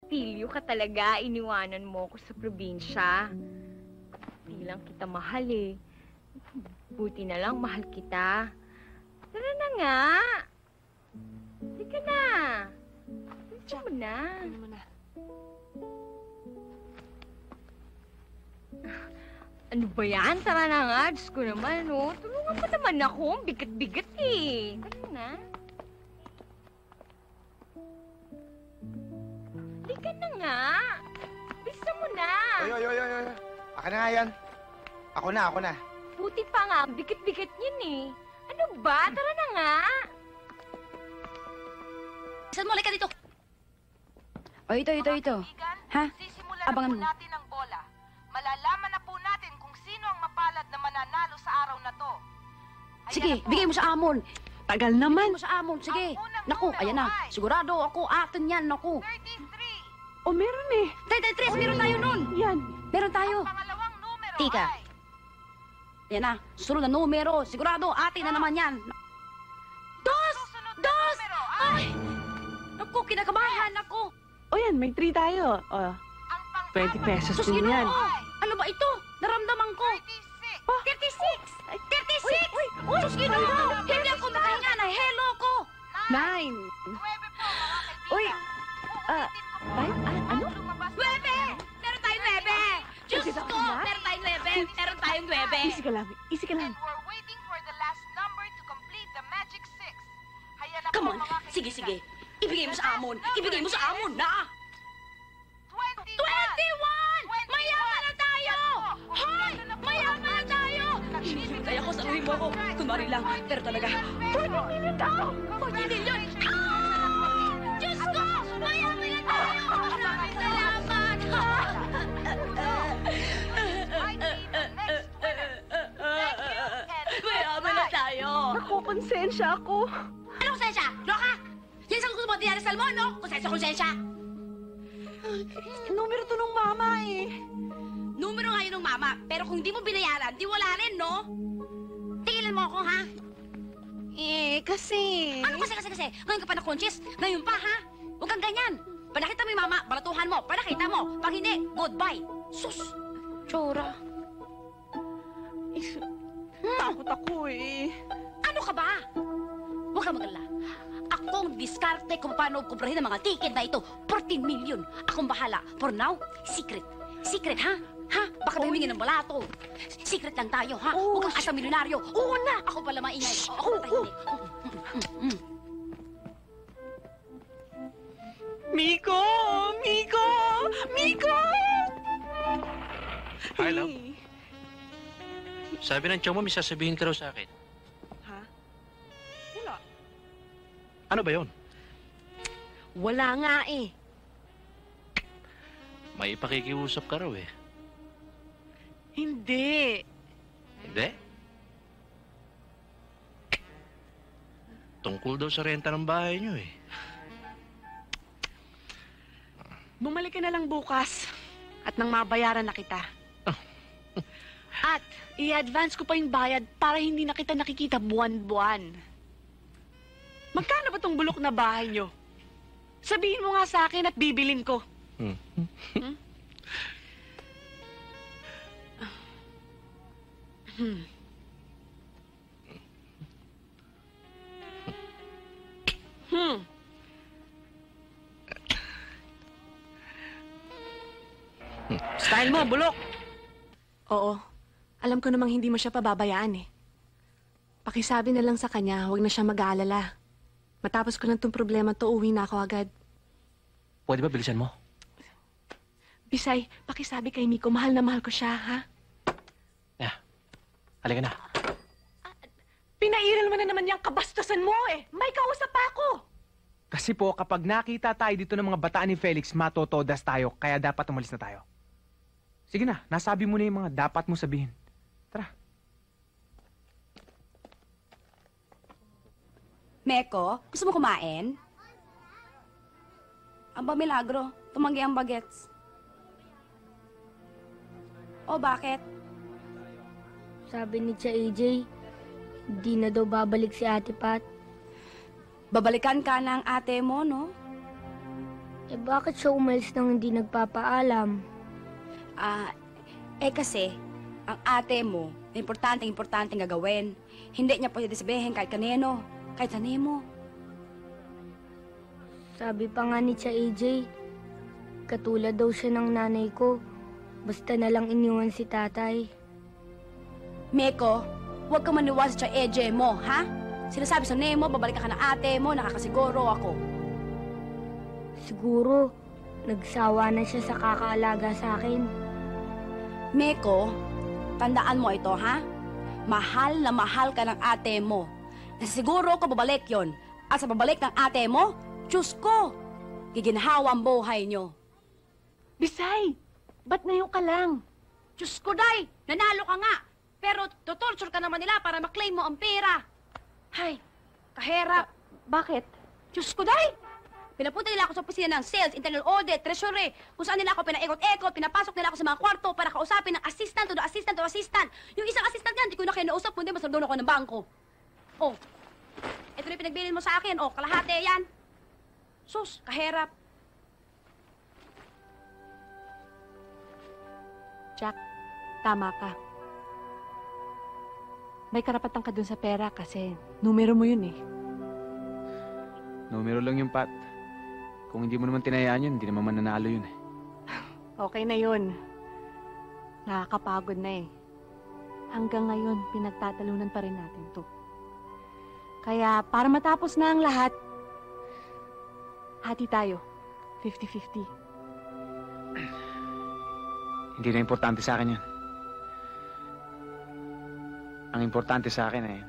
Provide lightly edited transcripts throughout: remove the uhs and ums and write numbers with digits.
Pilyo ka talaga, iniwanan mo ko sa probinsya. Di lang kita mahal eh. Buti na lang mahal kita. Tara na nga. Sige na. Sige mo na. Ano mo na? Ano ba yan? Tara na nga. Diyos ko naman, oh. Tulungan mo naman ako. Bigat-bigat eh. Tara na. Halika na nga. Bisa mo na. Oy. Aka na nga yan. Ako na. Buti pa nga. Bigat-bigat yan eh. Ano ba? Tara na nga. Saan mo? Halika dito. O, ito. Ha? Sisimulan Abangan na po mo. natin ang bola. Malalaman na po natin kung sino ang mapalad na mananalo sa araw na to. Ayan Sige, na po. bigay mo sa Amon. Tagal Bigay naman. mo sa Amon, sige. Ang unang Naku, numero ayan na. ay Sigurado ako, atin yan, naku. 33. O, meron eh. 33, meron tayo nun. Yan. Meron tayo. Pangalawang numero Tika. ay Ayan na, sunod na numero. Sigurado, atin na naman yan. susunod na Dos! numero Ay! Naku, kinakabahan ako. O yan, may 3 tayo. O, ang 20 pang-apat pesos Sus, din Ginoo. yan. Ano ba ito? Naramdaman ko. 36. 36! 36! Sus, Ginoo! Hindi ako makahinga na hello ko. 9. 9 po, mga kaibigan. Uy, Uulitin ko po. ano? Lumabas na 9! Meron tayong 9! Diyos Kasi ko! ako na. Meron tayong 9! Meron tayong 9! Easy ka lang. And we're waiting for the last number to complete the magic 6. Haya na Come po, on! mga kaibigan. Sige, sige. Ibigay mo sa Amon! Ibigay mo sa Amon na! 21! 21! Mayaman na tayo! Hoy! Mayaman na tayo! Kaya ko saluhin mo ako. Kunwari lang, pero talaga. 40 million ako! 40 million! Ah! Diyos ko! Mayaman na tayo! Maraming salamat! Mayaman na tayo! Naku, konsensya ako. Ano konsensya? Loka! Yan sa gusto mo dinarasal mo, no? Konsensya! Numero to nung mama eh. Numero nga yun ng mama, pero kung di mo binayaran, di wala rin, no? Tigilan mo ako, ha? Kasi... Ano kasi? Ngayon ka pa na-conscious? Ngayon pa, ha? Huwag kang ganyan. Panakita mo yung mama, balatuhan mo. Panakita mo. Pag hindi, goodbye. Sus! Chora. Takot ako eh. Ano ka ba? Huwag kang mag-alala. Akong diskarte kung paano kumprahin ang mga ticket na ito. 14 million. Akong bahala. For now, secret. Secret, ha? Ha? Baka may humingi ng balato. Secret lang tayo, ha? Huwag kang asang milyonaryo. Oo na! Ako pala maingay. Ako na tahimik. Miko! Hi, love. Sabi ng tiyaw mo, may sasabihin ka raw sa akin. Ha? Wala. Ano ba yon? Wala nga eh. May ipakikiusap ka raw eh. Hindi. Hindi? Tungkol daw sa renta ng bahay niyo eh. Bumalik ka na lang bukas at nang mabayaran na kita. At i-advance ko pa yung bayad para hindi na kita nakikita buwan-buwan. Magkano ba tong bulok na bahay nyo? Sabihin mo nga sa akin at bibilin ko. Hmm. Style mo, bulok! Oo. Alam ko namang hindi mo siya pababayaan eh. Pakisabi na lang sa kanya, huwag na siya mag-aalala. Matapos ko lang tong problema to, uwi na ako agad. Pwede ba bilisan mo? Bisay, pakisabi kay Miko, mahal na mahal ko siya, ha? Halika na. Pinairal mo na naman yung kabastusan mo eh! May kausap pa ako! Kasi po, kapag nakita tayo dito ng mga bataan ni Felix, matotodas tayo, kaya dapat umalis na tayo. Sige na, nasabi mo na yung mga dapat mo sabihin. Tara. Meko, gusto mo kumain? Aba, milagro. Tumanggi ang bagets. O, bakit? Sabi ni Tia AJ, di na daw babalik si Ate Pat. Babalikan ka ng ate mo, no? bakit siya umalis nang hindi nagpapaalam? Kasi, ang ate mo, importante gagawin. Hindi niya pwede sabihin kahit kanino, kahit sa nemo. Sabi pa nga ni Tia AJ, katulad daw siya ng nanay ko. Basta na lang iniwan si tatay. Meko, huwag ka maniwala sa AJ mo, ha? Sinasabi sa nemo, babalikan ka ng ate mo, nakakasiguro ako. Siguro, nagsawa na siya sa kakaalaga sa akin. Meko, tandaan mo ito, ha? Mahal na mahal ka ng ate mo. Nasiguro ko babalik yon. At sa babalik ng ate mo, Diyos ko, giginhawa ang buhay nyo. Bisay, ba't ngayon ka lang? Diyos ko, Day, nanalo ka nga. Pero tutorture ka naman nila para maklaim mo ang pera. Hay, kaherap. Bakit? Diyos ko, Day! Pinapunta nila ako sa opisina ng sales, internal audit, treasury, kung saan nila ako pinaikot-ikot, pinapasok nila ako sa mga kwarto para kausapin ng assistant to the assistant to assistant. Yung isang assistant yan, di ko na kinausap, kundi mas nagdoon ako ng bangko. Oh, ito na yung pinagbilin mo sa akin, oh, kalahati yan. Sus, kaherap. Jack, tama ka. May karapatan ka dun sa pera kasi numero mo yun eh. Numero lang yung Pat. Kung hindi mo naman tinayaan yun, hindi naman mananalo yun eh. Okay na yun. Nakakapagod na eh. Hanggang ngayon, pinagtatalunan pa rin natin to. Kaya para matapos na ang lahat, hati tayo. 50-50. Hindi na importante sa akin yan. Ang importante sa akin eh,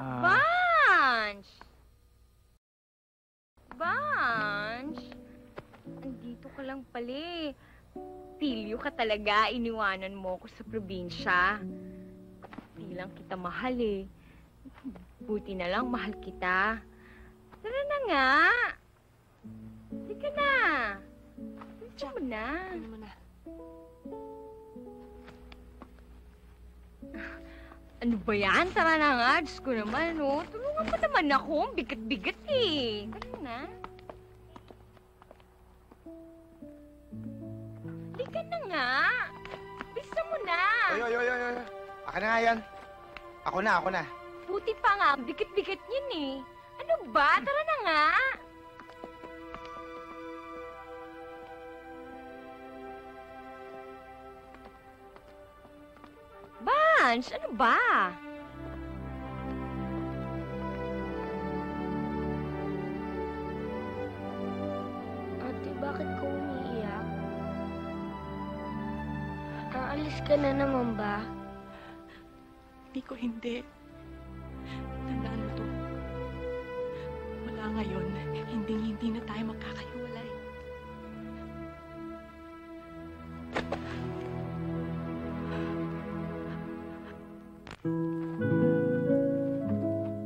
Bunch! Bunch! Andito ka lang pala eh. Pilyo ka talaga, iniwanan mo ko sa probinsya. Di lang kita mahal eh. Buti na lang mahal kita. Tara na nga. Sige na. Sige mo na. Ano mo na? Ano ba yan? Tara na nga. Diyos ko naman, oh. Tulungan mo naman ako. Ang bigat-bigat eh. Tara na. Halika na nga. Bisa mo na. Oy. Akin na nga yan. Ako na. Buti pa nga. Ang bigat-bigat yan eh. Ano ba? Tara na nga. Bunch, ano ba? Ate, bakit ka umiiyak? Aalis ka na naman ba? Hindi. Tandaan mo to. Mula ngayon, hindi na tayo magkakahiwalay.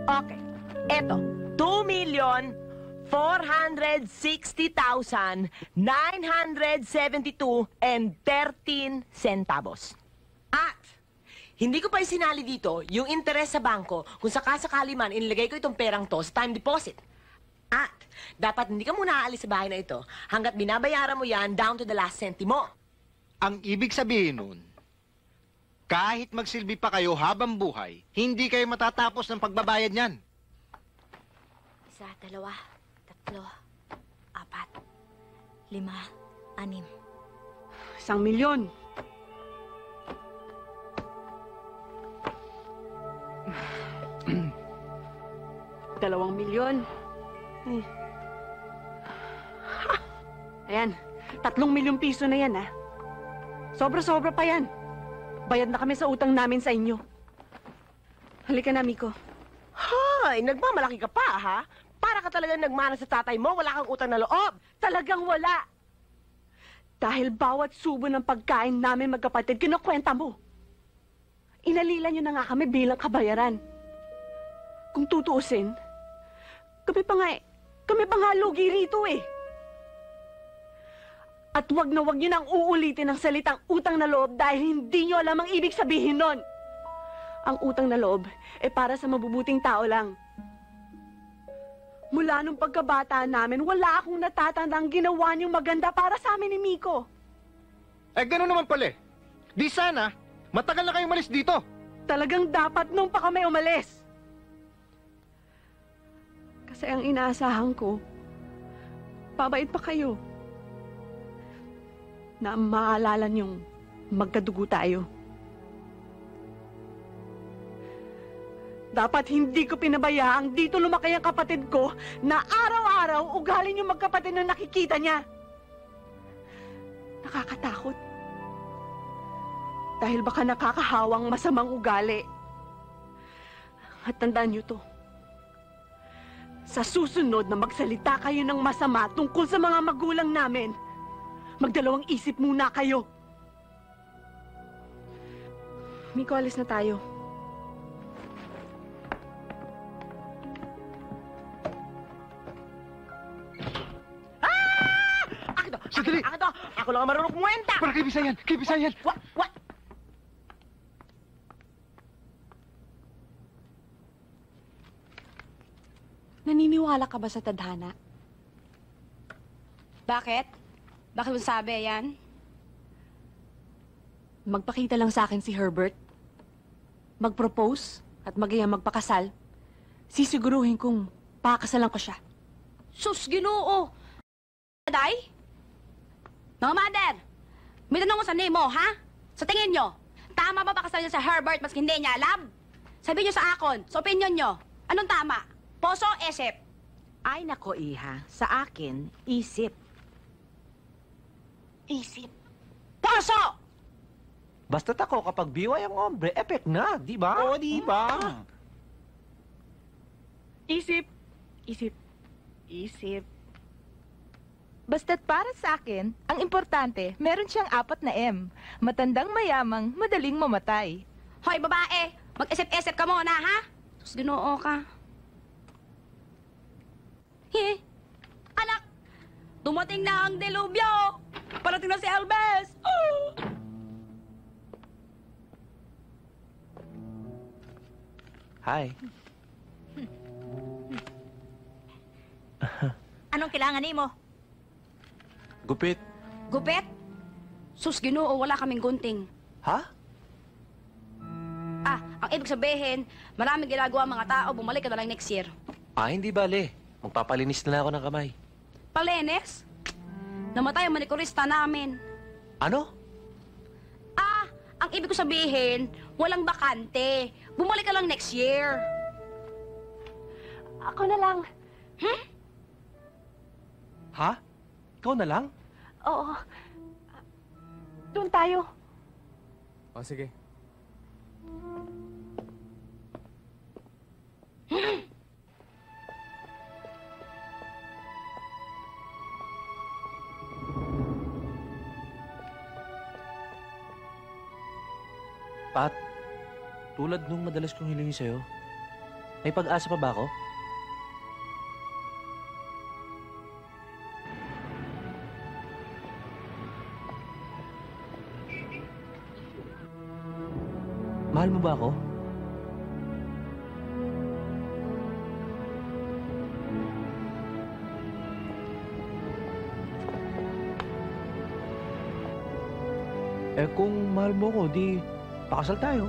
Okay, eto, 2,460,972.13 At, hindi ko pa isinali dito yung interes sa bangko kung sakasakali man inilagay ko itong perang to sa time deposit. At, dapat hindi ka muna aalis sa bahay na ito hanggat binabayaran mo yan down to the last centimo. Ang ibig sabihin nun, kahit magsilbi pa kayo habang buhay, hindi kayo matatapos ng pagbabayad niyan. 1, 2, 3, 4, 5, 6. 1,000,000. $2,000,000. Ay. Ayan, 3,000,000 piso na yan, ha? Sobra-sobra pa yan. Bayad na kami sa utang namin sa inyo. Halika na, Miko. Hoy, nagmamalaki ka pa, ha? Para ka talagang nagmana sa tatay mo, wala kang utang na loob. Talagang wala. Dahil bawat subo ng pagkain namin magkapatid, kinukwenta mo. Inalila niyo na nga kami bilang kabayaran. Kung tutuusin, kami pa nga lugi rito eh. At wag na wag niyo nang uulitin ang salitang utang na loob dahil hindi niyo alam ang ibig sabihin nun. Ang utang na loob para sa mabubuting tao lang. Mula nung pagkabata namin, wala akong natatandang ginawa niyong maganda para sa amin ni Miko. Gano'n naman pala. Di sana, matagal na kayong malis dito. Talagang dapat nung pa kami umalis. Kasi ang inaasahan ko, pabait pa kayo. Na maalala niyong magkadugo tayo. Dapat hindi ko pinabayaang dito lumaki ang kapatid ko na araw-araw ugali niyong magkapatid na nakikita niya. Nakakatakot. Dahil baka nakakahawang masamang ugali. At tandaan niyo to. Sa susunod na magsalita kayo ng masama tungkol sa mga magulang namin, magdalawang isip muna kayo. Miko, alis na tayo. Sandali! Ako lang ang marunong kumuwenta! Para kay Bisayan! Kay Bisayan! What? Naniniwala ka ba sa tadhana? Bakit? Bakit mo sabi yan? Magpakita lang sa akin si Herbert. Mag-propose at magpakasal. Sisiguruhin kong pakakasalan ko siya. Sus, Ginoo! Day? Mga mother, may tanong ko sa name mo, ha? Sa tingin nyo, tama ba pakasal niya sa Herbert maski hindi niya alam? Sabihin nyo sa akon, sa opinion nyo, anong tama? Poso, isip? Ay nako, Iha. Sa akin, isip. Isip. Poso! Basta't ako kapag biway ang ombre, epek na, di ba? Oo, di ba? Isip. Isip. Isip. Basta't para sa akin, ang importante, meron siyang 4 na M. Matandang mayamang, madaling mamatay. Hoy, babae! Mag-isip-isip ka muna, ha? Sus, Ginoo ka. Anak! Dumating na ang delubyo! Parating na si Elbes! Oh! Hi. Anong kailangan mo? Gupit. Gupit? Sus, Ginoo, wala kaming gunting. Ha? Ang ibig sabihin, maraming ginagawa mga tao, bumalik ka na lang next year. Hindi bale. Magpapalinis na ako ng kamay. Palenes? Namatay ang manikurista namin. Ano? Ang ibig ko sabihin, walang bakante. Bumalik ka lang next year. Ako na lang. Ha? Ikaw na lang? Oo. Doon tayo. O, sige. Pat, tulad nung madalas kong hilingin sa'yo, may pag-asa pa ba ako? Mahal mo ba ako? Kung mahal mo ko, di pakasal tayo.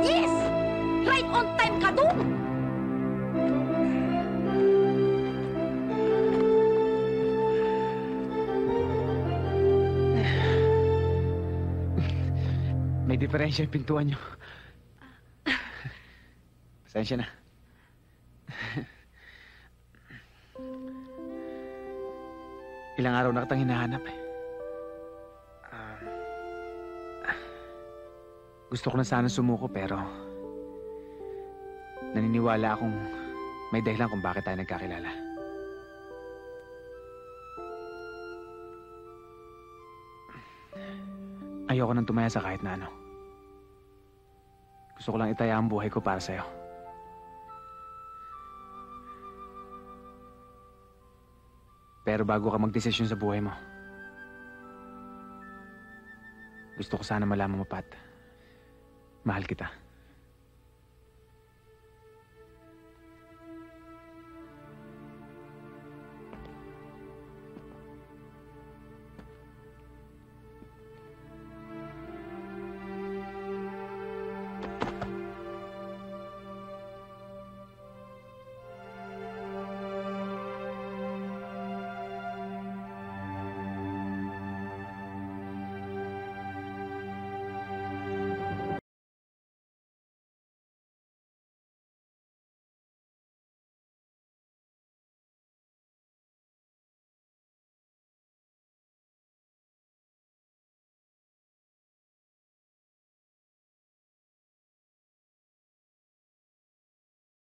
Yes! Right on time ka doon! May diferensya yung pintuan nyo. Pasensya na. Ilang araw na kitang hinahanap eh. Gusto ko na sana sumuko pero naniniwala akong may dahilan kung bakit tayo nagkakilala. Ayoko nang tumaya sa kahit na ano. Gusto ko lang itaya ang buhay ko para sa'yo. Pero bago ka magdesisyon sa buhay mo, gusto ko sana malaman mo, Pat. Mahal kita.